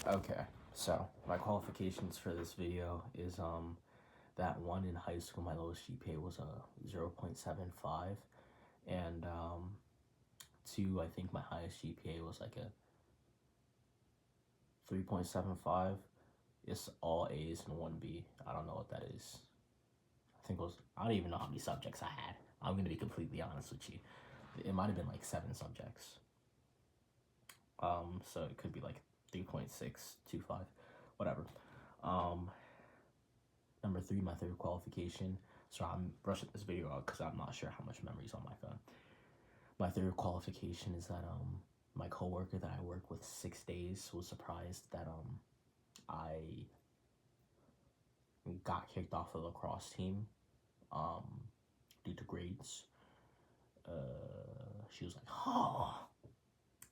Okay, so my qualifications for this video is that one in high school my lowest GPA was a 0.75, and two, I think my highest GPA was like a 3.75. It's all A's and one B. I don't know what that is. I think it was, I don't even know how many subjects I had. I'm gonna be completely honest with you. It might have been like 7 subjects. So it could be like 3.625, whatever. Um, Number three, my third qualification. So I'm rushing this video out because I'm not sure how much memory's on my phone. My third qualification is that my coworker that I work with 6 days was surprised that I got kicked off the lacrosse team um due to grades. She was like, oh,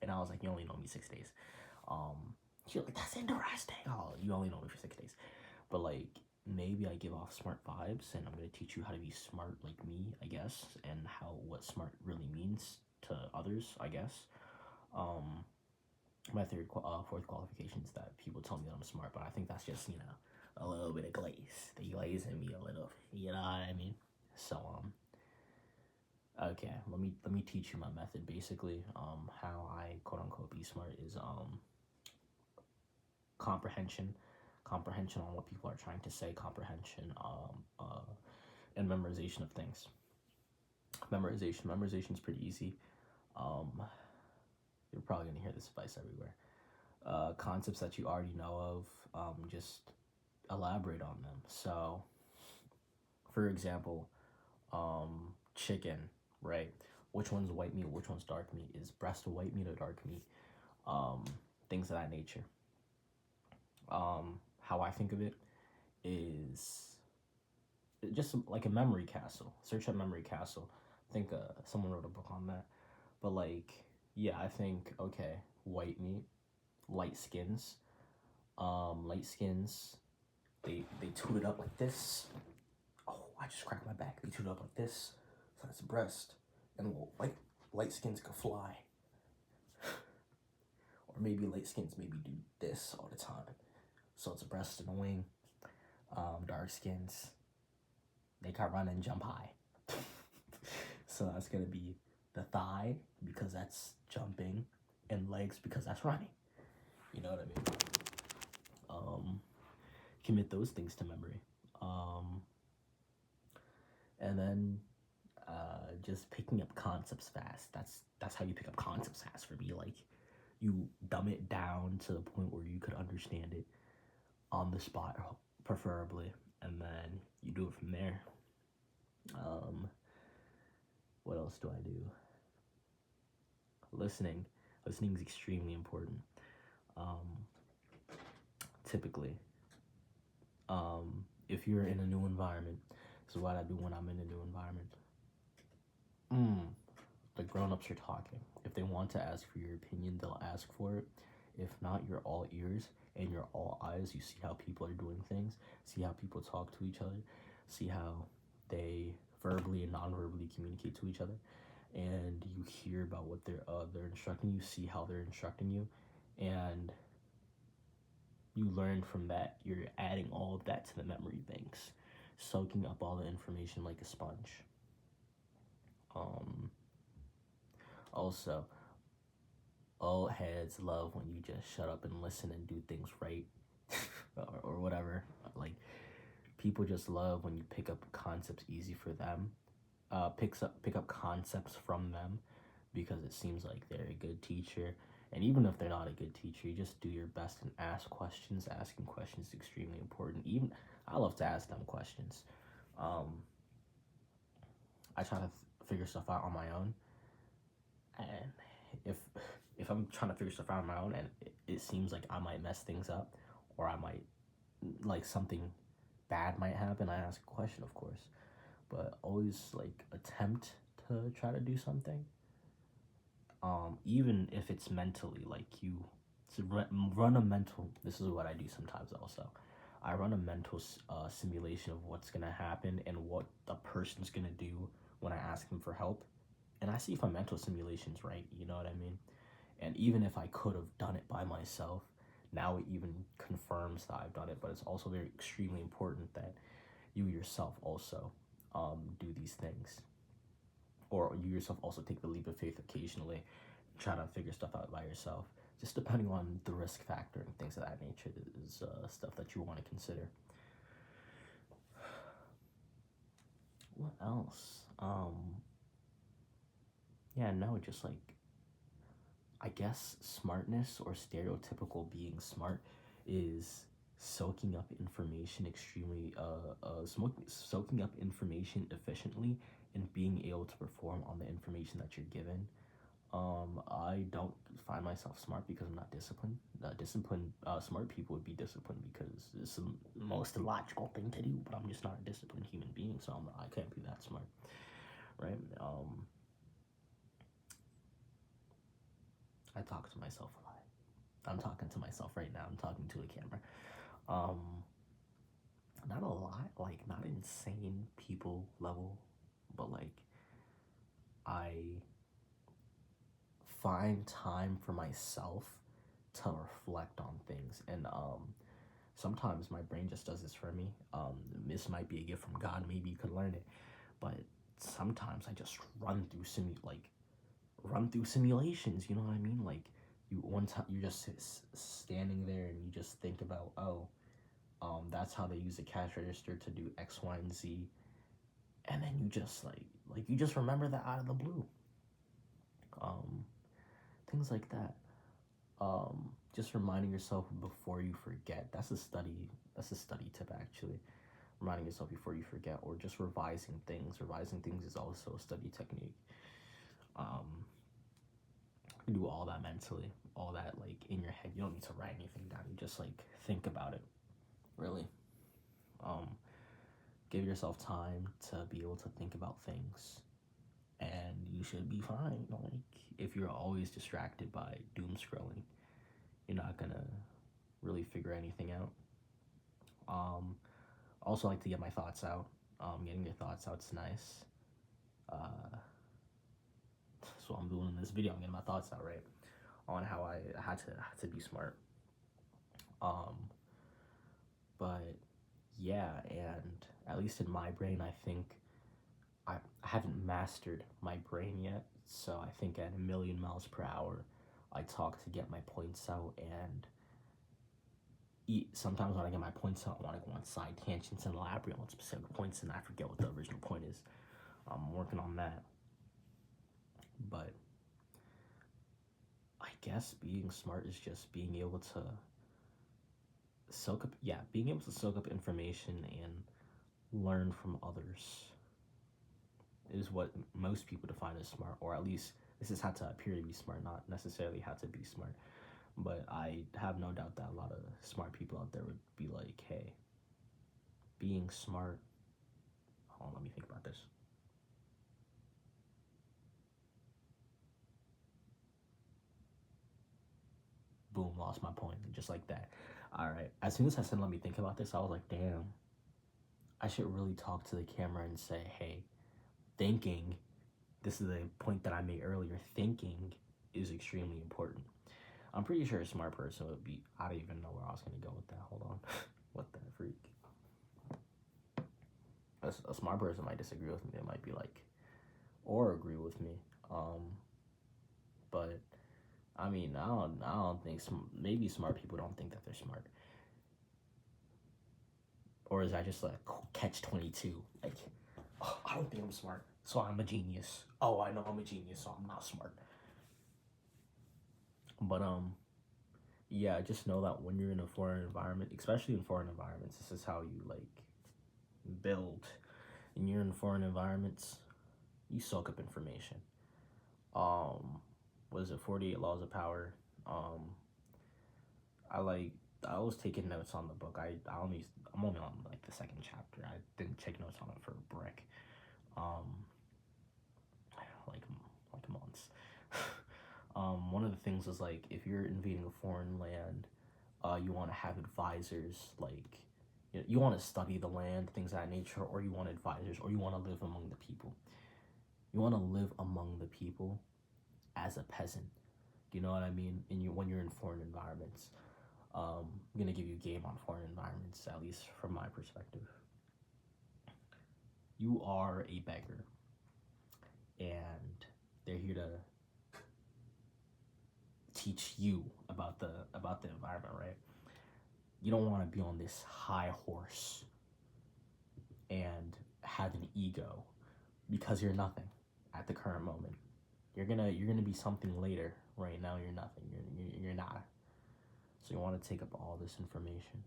and I was like, you only know me 6 days. She was like, that's interesting. Oh, you only know me for 6 days. But like, maybe I give off smart vibes, and I'm gonna teach you how to be smart like me, I guess, and what smart really means to others, I guess. My fourth qualification is that people tell me that I'm smart, but I think that's just a little bit of glaze. They glaze in me a little, you know what I mean? So okay, let me teach you my method. Basically, how I quote unquote be smart is comprehension, comprehension on what people are trying to say, comprehension, and memorization of things. Memorization is pretty easy. Um, you're probably gonna hear this advice everywhere. Concepts that you already know of, just elaborate on them. So, for example, chicken, right? Which one's white meat? Which one's dark meat? Is breast a white meat or dark meat? Things of that nature. How I think of it is just like a memory castle. Search up memory castle. I think someone wrote a book on that. But like, yeah, I think okay, white meat, light skins. Light skins. They toot it up like this. Oh, I just cracked my back. They toot it up like this. So that's breast, and light skins could fly. Or maybe light skins maybe do this all the time. So it's a breast and a wing. Dark skins, they can run and jump high. So that's gonna be the thigh because that's jumping, and legs because that's running. You know what I mean? Commit those things to memory. And then just picking up concepts fast. That's how you pick up concepts fast for me. Like, you dumb it down to the point where you could understand it on the spot, preferably, and then you do it from there. What else do I do? Listening is extremely important. Typically, if you're in a new environment, this is what I do when I'm in a new environment. The grown-ups are talking. If they want to ask for your opinion, they'll ask for it. If not, you're all ears and you're all eyes. You see how people are doing things, see how people talk to each other, see how they verbally and non-verbally communicate to each other, and you hear about what they're instructing you, see how they're instructing you, and you learn from that. You're adding all of that to the memory banks, soaking up all the information like a sponge. Also, old heads love when you just shut up and listen and do things right, or whatever. Like, people just love when you pick up concepts easy for them, pick up concepts from them, because it seems like they're a good teacher. And even if they're not a good teacher, you just do your best and ask questions. Asking questions is extremely important. Even I love to ask them questions. I try to figure stuff out on my own, and if I'm trying to figure stuff out on my own and it seems like I might mess things up, or I might, like, something bad might happen, I ask a question, of course, but always like attempt to try to do something, even if it's mentally, like, you run a mental. This is what I do sometimes also. I run a mental simulation of what's gonna happen and what the person's gonna do when I ask them for help, and I see if my mental simulation's right. You know what I mean? And even if I could have done it by myself, now it even confirms that I've done it, but it's also very extremely important that you yourself also do these things, or you yourself also take the leap of faith occasionally, try to figure stuff out by yourself. Just depending on the risk factor and things of that nature is stuff that you want to consider. What else? Yeah, no, just like, I guess smartness or stereotypical being smart is soaking up information extremely, soaking up information efficiently and being able to perform on the information that you're given. I don't find myself smart because I'm not disciplined. Smart people would be disciplined because it's the most logical thing to do, but I'm just not a disciplined human being, so I can't be that smart, right? I talk to myself a lot. I'm talking to myself right now. I'm talking to the camera. Um, Not a lot, like not insane people level, but like I find time for myself to reflect on things, and sometimes my brain just does this for me. This might be a gift from God. Maybe you could learn it, but sometimes I just run through simulations. You know what I mean? Like one time you're just standing there and you just think about, oh, that's how they use the cash register to do X, Y, and Z, and then you just you just remember that out of the blue. Things like that. Just reminding yourself before you forget. That's a study. That's a study tip actually. Reminding yourself before you forget, or just revising things. Revising things is also a study technique. You do all that mentally, all that like in your head. You don't need to write anything down. You just like think about it. Really. Give yourself time to be able to think about things, and you should be fine. Like if you're always distracted by doom scrolling, you're not gonna really figure anything out. Also like to get my thoughts out. Getting your thoughts out is nice. So I'm doing in this video. I'm getting my thoughts out, right, on how I had to be smart. But yeah, and at least in my brain, I think I haven't mastered my brain yet. So I think at 1,000,000 mph, I talk to get my points out, and sometimes when I get my points out, I want to go on side tangents and elaborate on specific points, and I forget what the original point is. I'm working on that. But I guess being smart is just being able to being able to soak up information and learn from others is what most people define as smart, or at least this is how to appear to be smart, not necessarily how to be smart. But I have no doubt that a lot of smart people out there would be like, hey, being smart, hold on, let me think about this. Boom, lost my point, just like that. All right, as soon as I said let me think about this, I was like, damn, I should really talk to the camera and say, hey, thinking, this is a point that I made earlier, thinking is extremely important. I'm pretty sure a smart person would be, I don't even know where I was going to go with that. Hold on. What the freak? A smart person might disagree with me. They might be like, or agree with me. But I mean, I don't think maybe smart people don't think that they're smart. Or is that just like catch-22? Like, oh, I don't think I'm smart, so I'm a genius. Oh, I know I'm a genius, so I'm not smart. But yeah, just know that when you're in a foreign environment, especially in foreign environments, this is how you like build. And you're in foreign environments, you soak up information. What is it, 48 Laws of Power? I was taking notes on the book. I'm only on like the second chapter. I didn't take notes on it for a brick. Like months. One of the things is like if you're invading a foreign land, you want to have advisors. Like you want to study the land, things of that nature, or you want advisors, or you want to live among the people. You want to live among the people as a peasant. You know what I mean? When you're in foreign environments, I'm gonna give you game on foreign environments, at least from my perspective. You are a beggar, and they're here to teach you about the environment, right? You don't want to be on this high horse and have an ego because you're nothing at the current moment. You're gonna be something later. Right now, you're nothing. You're not. So you want to take up all this information,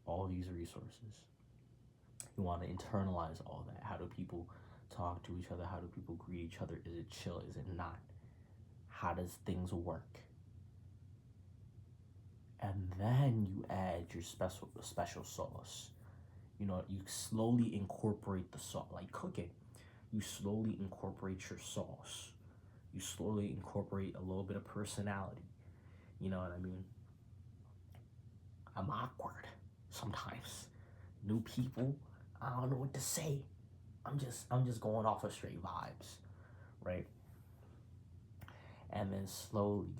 all these resources. You want to internalize all that. How do people talk to each other? How do people greet each other? Is it chill? Is it not? How does things work? And then you add your special sauce. You know, you slowly incorporate the sauce, like cooking. You slowly incorporate your sauce. You slowly incorporate a little bit of personality. You know what I mean? I'm awkward sometimes. New people, I don't know what to say. I'm just going off of straight vibes, right? And then slowly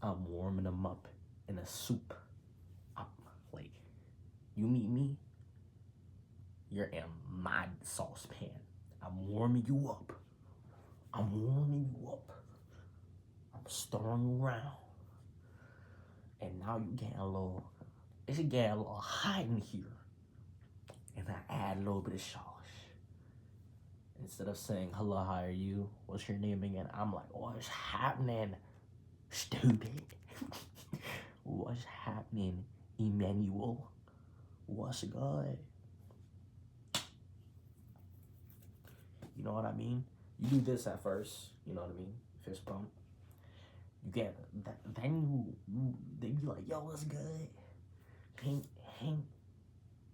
I'm warming them up in a soup. I'm like, you meet me, you're in my saucepan. I'm warming you up. I'm warming you up. I'm stirring you around. And now you getting a little, it's getting a little hot in here. And I add a little bit of sauce. Instead of saying, hello, how are you? What's your name again? I'm like, what's happening, stupid? What's happening, Emmanuel? What's good? You know what I mean? You do this at first, you know what I mean? Fist bump. You get that, then they be like, yo, what's good? Hang,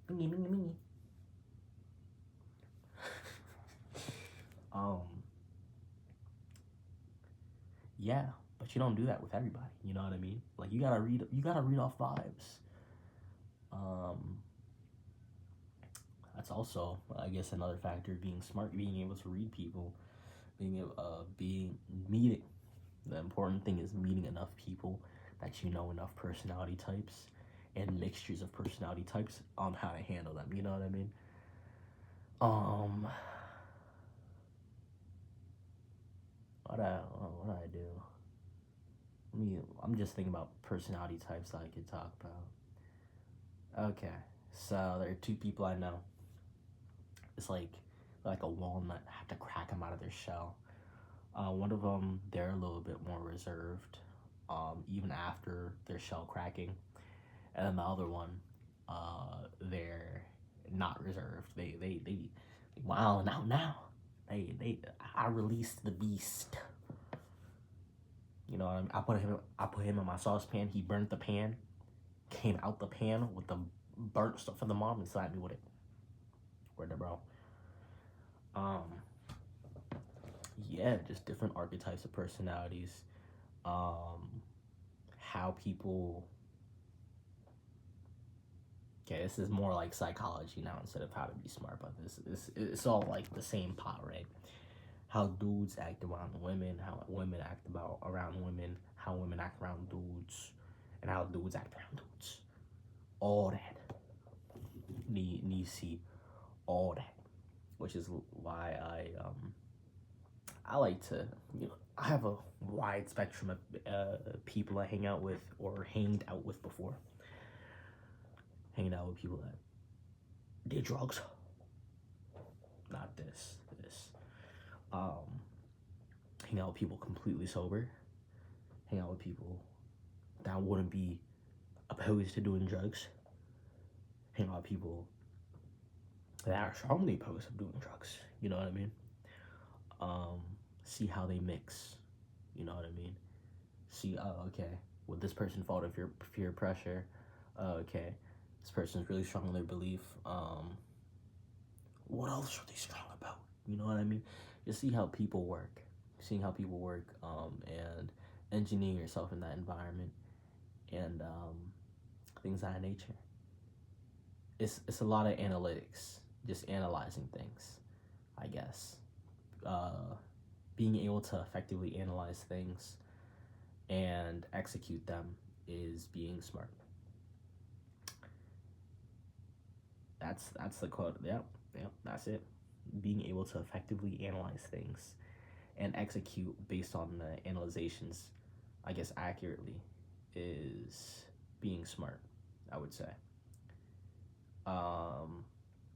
me. Yeah, but you don't do that with everybody. You know what I mean? Like you gotta read off vibes. That's also, I guess, another factor of being smart, being able to read people, being meeting. The important thing is meeting enough people that you know enough personality types and mixtures of personality types on how to handle them. You know what I mean? What I do? I'm just thinking about personality types that I could talk about. Okay, so there are two people I know. It's like a walnut. I have to crack them out of their shell. One of them, they're a little bit more reserved, even after their shell cracking, and then the other one, they're not reserved. They wow now. I released the beast. You know what I mean? I put him in my saucepan. He burnt the pan, came out the pan with the burnt stuff from the mom and slapped me with it. Word there, bro. Yeah, just different archetypes of personalities. How people. Okay, this is more like psychology now instead of how to be smart. But this it's all like the same pot, right? How dudes act around women, how women act around women, how women act around dudes, and how dudes act around dudes. All that. Need to see all that, which is why I like to, I have a wide spectrum of people I hang out with or hanged out with before. Hanging out with people that did drugs. Not this. Hang out with people completely sober. Hang out with people that wouldn't be opposed to doing drugs. Hang out with people that are strongly opposed to doing drugs. You know what I mean? See how they mix. You know what I mean? See, oh, okay. Would this person fall to peer pressure? Okay. This person's really strong in their belief. What else are they strong about? You know what I mean? Just see how people work. Seeing how people work, and engineering yourself in that environment, and things of that nature. It's a lot of analytics, just analyzing things, I guess. Being able to effectively analyze things and execute them is being smart. That's the quote. Yep, yep, that's it. Being able to effectively analyze things and execute based on the analyzations, I guess accurately, is being smart, I would say.